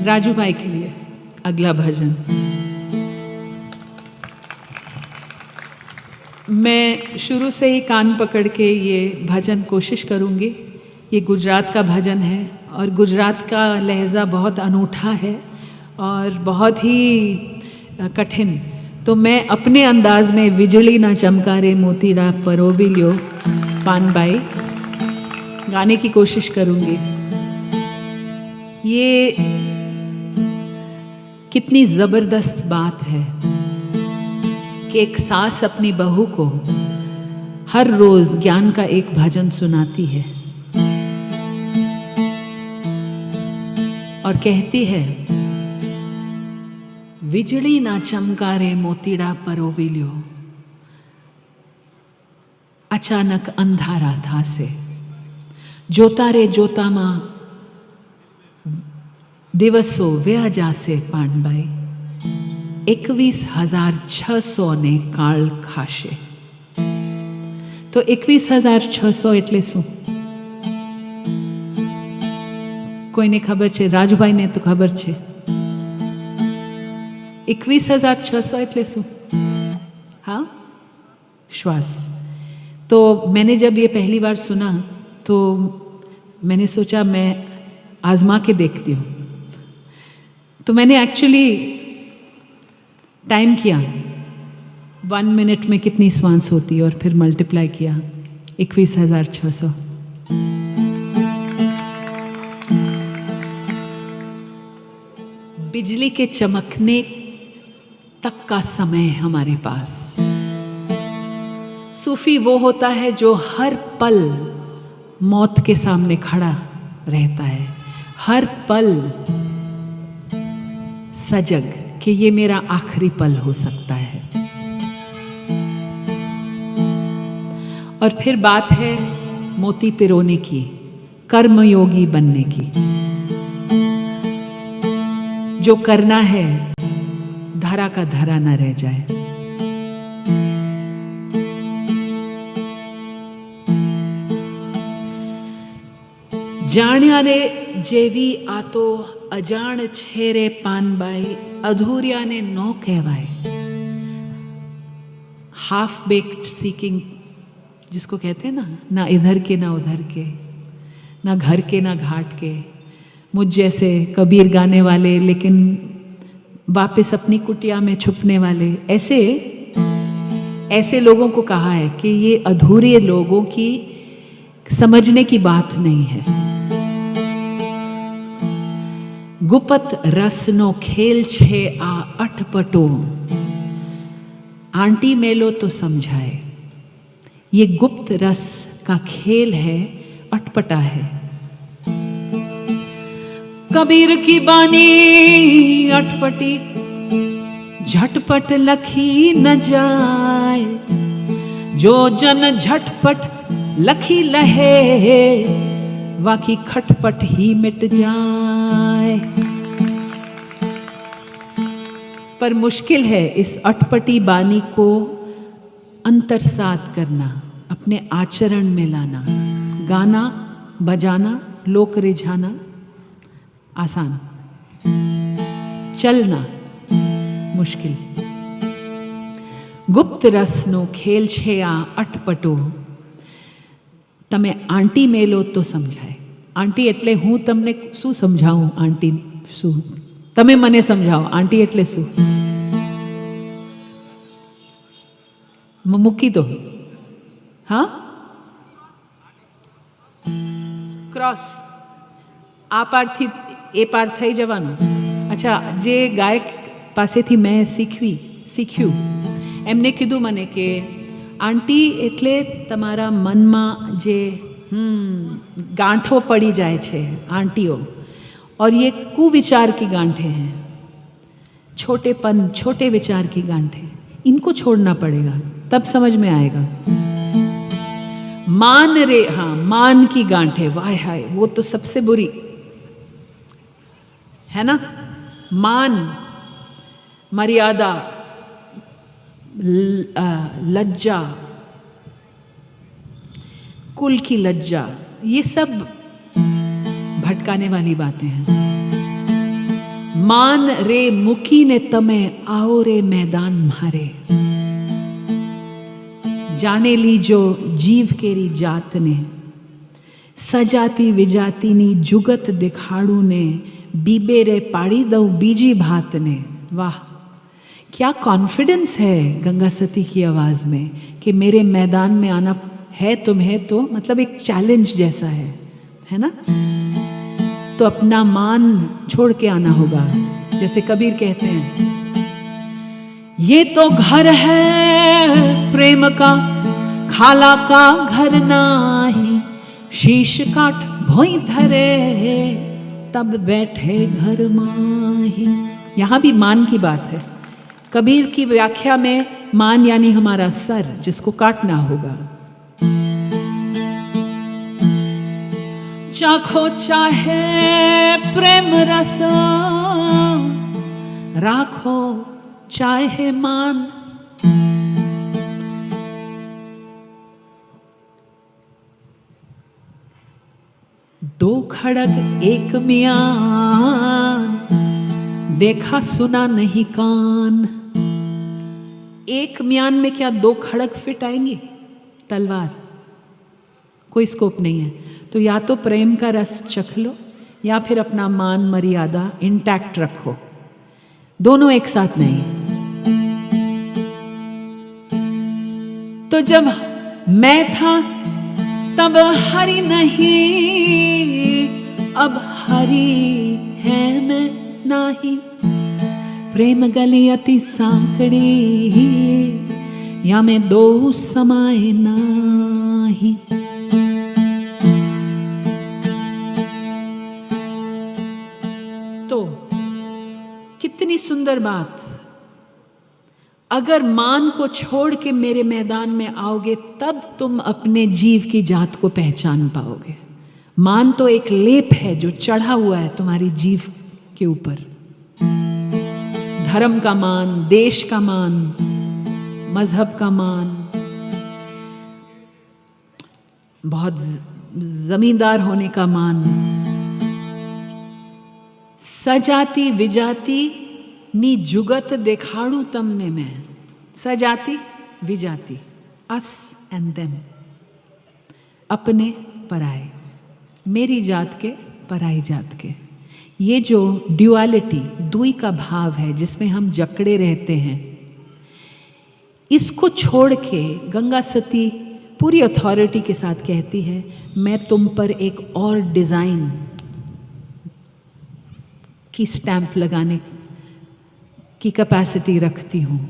राजू भाई के लिए अगला भजन। मैं शुरू से ही कान पकड़ के ये भजन कोशिश करूँगी। ये गुजरात का भजन है और गुजरात का लहजा बहुत अनूठा है और बहुत ही कठिन। तो मैं अपने अंदाज में विजली ना चमकारे मोतीड़ा परोविलियो पानबाई गाने की कोशिश करूँगी। ये कितनी ज़बरदस्त बात है कि एक सास अपनी बहू को हर रोज ज्ञान का एक भजन सुनाती है और कहती है, विजली ना चमकारे मोतीड़ा परोविलियो, अचानक अंधारा था से जोता रे जोता मां दिवसो व्या जासे पानबाई 21,600 ने काल खाशे। तो 21,600 એટલે શું? કોઈને ખબર છે? રાજુભાઈને તો ખબર છે। 21,600 એટલે શું? हाँ, श्वास। तो मैंने जब ये पहली बार सुना तो मैंने सोचा मैं आजमा के देखती हूँ। तो मैंने एक्चुअली टाइम किया 1 मिनट में कितनी श्वास होती है और फिर मल्टीप्लाई किया 21,600। बिजली के चमकने तक का समय हमारे पास। सूफी वो होता है जो हर पल मौत के सामने खड़ा रहता है, हर पल सजग कि ये मेरा आखिरी पल हो सकता है। और फिर बात है मोती पिरोने की, कर्मयोगी बनने की। जो करना है धरा का धरा न रह जाए। जाण्या रे जेवी आतो अजाण छेरे पानबाई, अधूरिया ने नो कहवाए। हाफ बेक्ड सीकिंग जिसको कहते हैं ना इधर के ना उधर के, ना घर के ना घाट के। मुझ जैसे कबीर गाने वाले लेकिन वापस अपनी कुटिया में छुपने वाले, ऐसे लोगों को कहा है कि ये अधूरे लोगों की समझने की बात नहीं है। गुपत रसनो खेल छे आ अटपटो, आंटी मेलो तो समझाए। ये गुप्त रस का खेल है, अटपटा है। कबीर की बानी अटपटी, झटपट लखी न जाए। जो जन झटपट लखी लहे, वाकी खटपट ही मिट जाए। पर मुश्किल है इस अटपटी बानी को अंतरसात करना, अपने आचरण में लाना। गाना बजाना, लोक रिझाना आसान, चलना मुश्किल। गुप्त रसनो खेल छे आ अटपटो, तमे आंटी मेलो तो समझाए। आंटी એટલે હું તમને શું સમજાવું? આંટી શું? તમે મને સમજાવો આંટી એટલે શું? મૂકી દો। હા, ક્રોસ આ પારથી એ પાર થઈ જવાનું। અચ્છા, જે ગાયક પાસેથી મેં શીખ્યું એમને કીધું મને કે આંટી એટલે તમારા મનમાં જે गांठों पड़ी जाए छे आंटियों, और ये कुविचार की गांठें हैं, छोटे विचार की गांठें, इनको छोड़ना पड़ेगा तब समझ में आएगा। मान रे, हाँ, मान की गांठें, वाह हाय, वो तो सबसे बुरी है ना। मान, मर्यादा, लज्जा, कुल की लज्जा, ये सब भटकाने वाली बातें हैं। मान रे मुकी ने तमे आओ रे मैदान मारे। जाने ली जो जीव केरी जात ने, सजाती विजाती नी जुगत दिखाड़ू ने, बीबे रे पाड़ी दऊ बीजी भात ने। वाह, क्या कॉन्फिडेंस है गंगा सती की आवाज में कि मेरे मैदान में आना है तुम्हें, तो मतलब एक चैलेंज जैसा है ना। तो अपना मान छोड़ के आना होगा। जैसे कबीर कहते हैं, ये तो घर है प्रेम का, खाला का घर नाही, शीश काट भोई धरे तब बैठे घर माही। यहां भी मान की बात है। कबीर की व्याख्या में मान यानी हमारा सर, जिसको काटना होगा। चाखो चाहे प्रेम रस, राखो चाहे मान। दो खड़ग एक म्यान, देखा सुना नहीं कान। एक म्यान में क्या दो खड़ग फिट आएंगे? तलवार, कोई स्कोप नहीं है। तो या तो प्रेम का रस चख लो, या फिर अपना मान मर्यादा इंटैक्ट रखो। दोनों एक साथ नहीं। तो जब मैं था तब हरि नहीं, अब हरि है मैं नाही। प्रेम गली अति सांकड़ी, या मैं दो समाए नाही। तो कितनी सुंदर बात। अगर मान को छोड़ के मेरे मैदान में आओगे, तब तुम अपने जीव की जात को पहचान पाओगे। मान तो एक लेप है जो चढ़ा हुआ है तुम्हारी जीव के ऊपर। धर्म का मान, देश का मान, मजहब का मान, बहुत जमींदार होने का मान। सजाती विजाती नी जुगत देखाड़ू तमने में। सजाती विजाती, अस एंड देम, अपने पराए, मेरी जात के पराई जात के। ये जो ड्युअलिटी, दुई का भाव है जिसमें हम जकड़े रहते हैं, इसको छोड़ के गंगा सती पूरी अथॉरिटी के साथ कहती है, मैं तुम पर एक और डिज़ाइन की स्टैंप लगाने की कैपेसिटी रखती हूँ।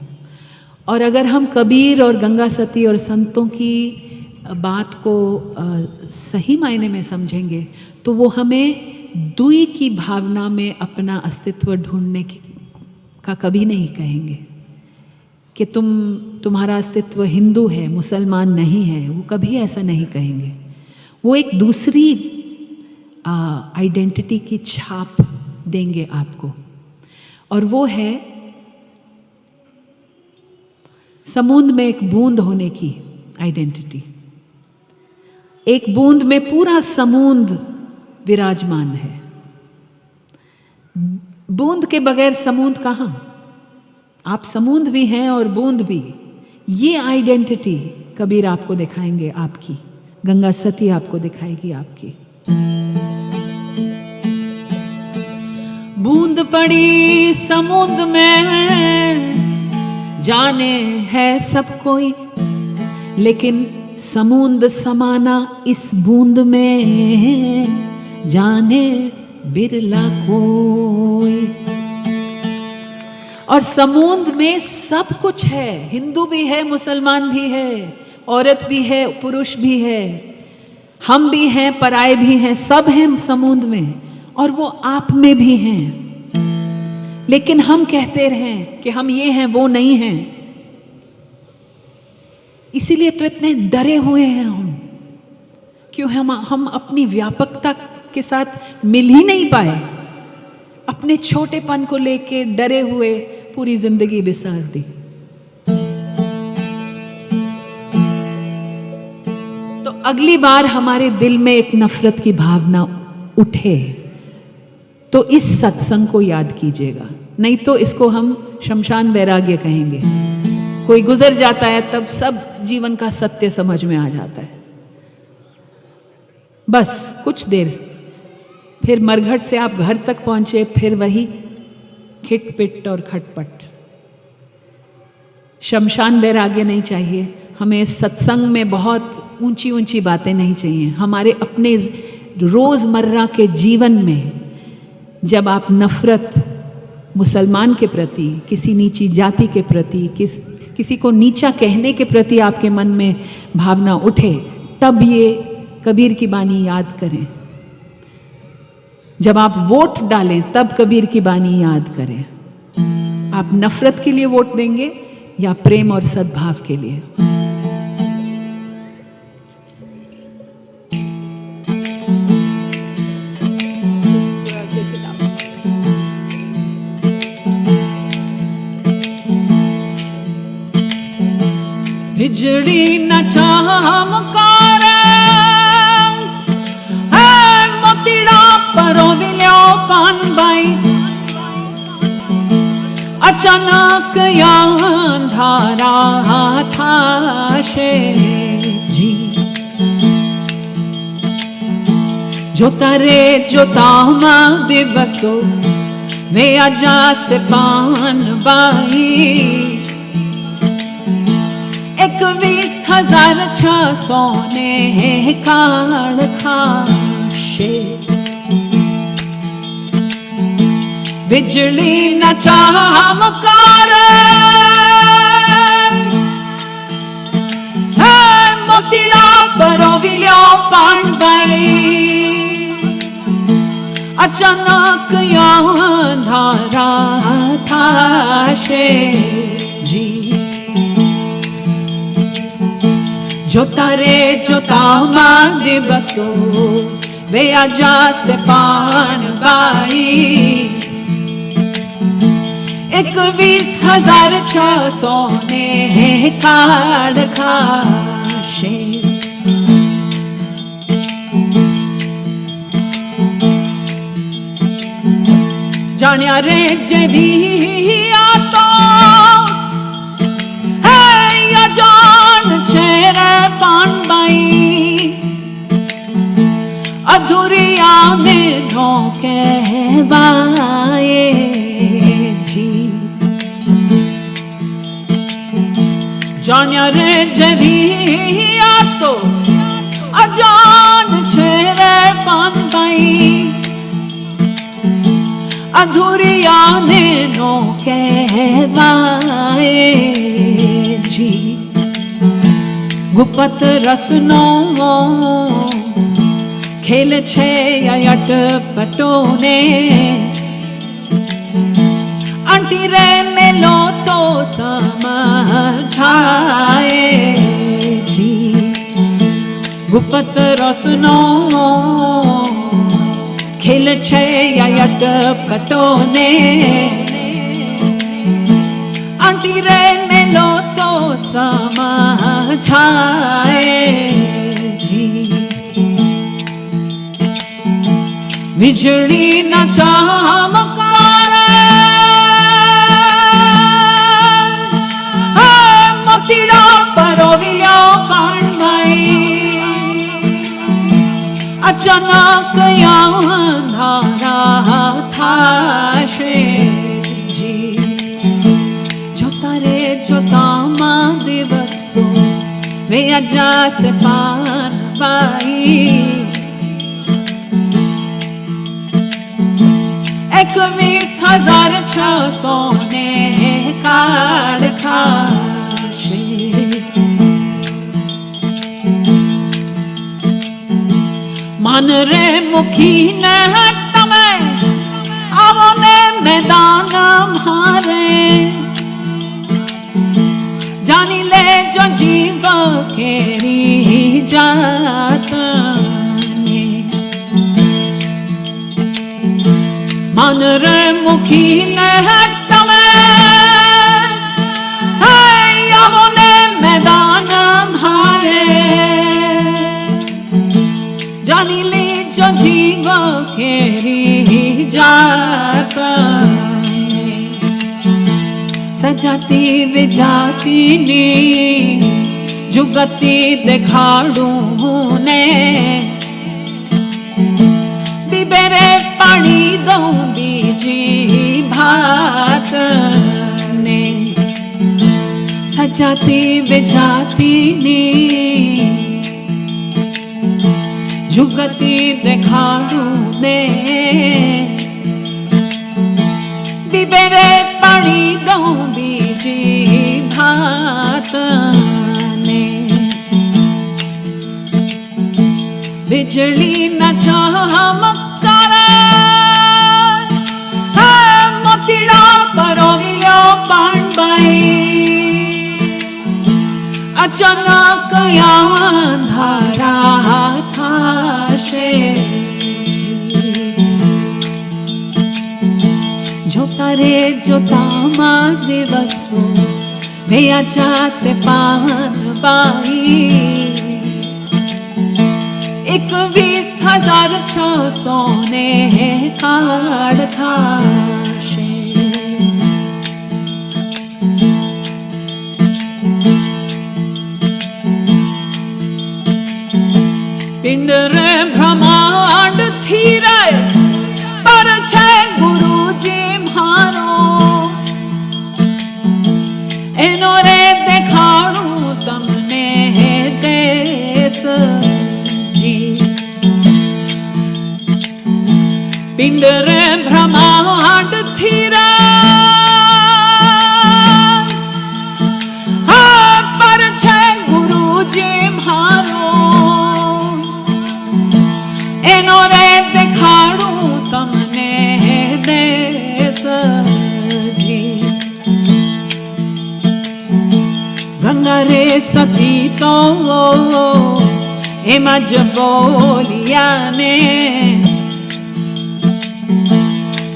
और अगर हम कबीर और गंगा सती और संतों की बात को सही मायने में समझेंगे, तो वो हमें दुई की भावना में अपना अस्तित्व ढूंढने का कभी नहीं कहेंगे कि तुम्हारा अस्तित्व हिंदू है, मुसलमान नहीं है। वो कभी ऐसा नहीं कहेंगे। वो एक दूसरी आइडेंटिटी की छाप देंगे आपको, और वो है समुद्र में एक बूंद होने की आइडेंटिटी। एक बूंद में पूरा समुद्र विराजमान है। बूंद के बगैर समुद्र कहाँ? आप समुद्र भी हैं और बूंद भी। ये आइडेंटिटी कबीर आपको दिखाएंगे, आपकी गंगा सती आपको दिखाएगी आपकी। बूंद पड़ी समुद्र में, जाने है सब कोई, लेकिन समुद्र समाना इस बूंद में, जाने बिरला कोई। और समुद्र में सब कुछ है। हिंदू भी है, मुसलमान भी है, औरत भी है, पुरुष भी है, हम भी हैं, पराए भी हैं, सब हैं समुद्र में, और वो आप में भी हैं। लेकिन हम कहते रहें कि हम ये हैं, वो नहीं हैं। इसीलिए तो इतने डरे हुए हैं हम, क्यों? हम अपनी व्यापकता के साथ मिल ही नहीं पाए। अपने छोटेपन को लेके डरे हुए पूरी जिंदगी बिसार दी। तो अगली बार हमारे दिल में एक नफरत की भावना उठे, तो इस सत्संग को याद कीजिएगा, नहीं तो इसको हम शमशान वैराग्य कहेंगे। कोई गुजर जाता है तब सब जीवन का सत्य समझ में आ जाता है, बस कुछ देर, फिर मरघट से आप घर तक पहुंचे, फिर वही खिटपिट और खटपट। शमशान वैराग्य नहीं चाहिए हमें। सत्संग में बहुत ऊंची ऊंची बातें नहीं चाहिए। हमारे अपने रोजमर्रा के जीवन में जब आप नफरत मुसलमान के प्रति, किसी नीची जाति के प्रति, किसी को नीचा कहने के प्रति आपके मन में भावना उठे, तब ये कबीर की बानी याद करें। जब आप वोट डालें तब कबीर की बानी याद करें। आप नफरत के लिए वोट देंगे या प्रेम और सद्भाव के लिए? बिजली न चमकारे मोतीड़ा परोविल्यो कानबाई, अचानक अंधारा था जी। जोता रे जोता दिवसो वे आजा से पान बाई, 21,600 ने काल खाशे। बिजली न चमकारे मोतीड़ा परोविल्यो कानबाई, अचानक अंधारा था जी। जोता रे जोता दिवसो वे आजा से पान बाई, 21,600 ने काढ़ खाशे। जानिया रे जभी तो है या जान छेरे पान बाई, अधूरिया ने धोखे बाए जी। जानिया रे जभी तो अजान छेरे पान बाई, अधूरिया ने नो कहवाए जी। गुपत रसनो खेल छे अट पटोने, आंटी रे मेलो तो समझाए जी। गुपत रसनो खेल छे अट पटोने, आंटी रे मेलो तो समझाए जी। बिजली न चमकारे मोतीड़ा परोविल्यो कानबाई, अचानक अंधारा था जी। जोता रे जोता दिवसो वे आजा से पान बाई, 21,600 ने काल खाशे। मन रे मुखी ने तमे आवो ने मैदान मारे, जानी ले जो जीव केरी जात ने। मन रे मुखी ने तमे आवो ने मैदान मारे, जानी ले जो जीव केरी जात सजाती विजाती ने जुगती दिखाड़ू ने बिबेरे पानी दो बीजी भात ने सजाती विजाती ने जुगती दिखाड़ू ने बिबेरे पानी दो बीजी भात ने बिजली न चमकारे मोतीड़ा परोविलो पांडबाई अचानक अंधारा था जोतारे जोतामा दिवसों भैया से पान बाई 21,600 ने काढ़ था पिंड रे ब्रह्मांड थी रे पर छे गुरु जी मारो एनो रे देखाड़ू तमने देश जी पिंड रे ब्रह्मांड थी रे पर छे गुरु जी मारो एनो रे देखाड़ू तमने देश जी गंगा रे सती तो एम ज बोलिया ने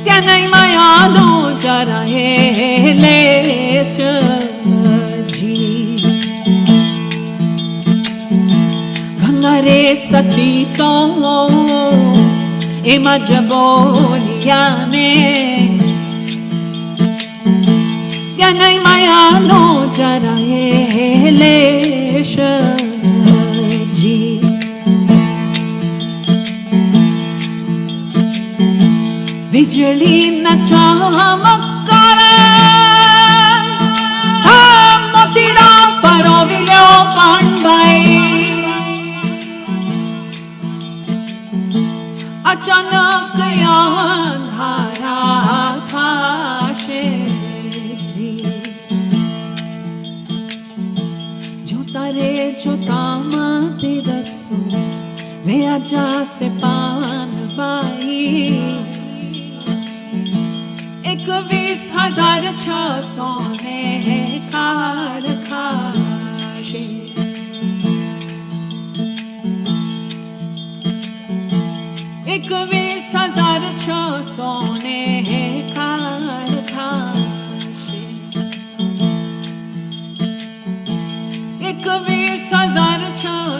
त्या नहीं मायानो जरा लेश जी गंगा रे सती तो एम ज बोलिया ने त्या नहीं मायानो जरा लेश जी बिजली न चमकारे मोतीड़ा परोविलो पांडबाई अचानक अंधारा था जोतारे जोतामा दिवसों वे आजा से पान बाई 21,600 ने काढ़ खाशे 21,600 ने काढ़ खाशे 21,600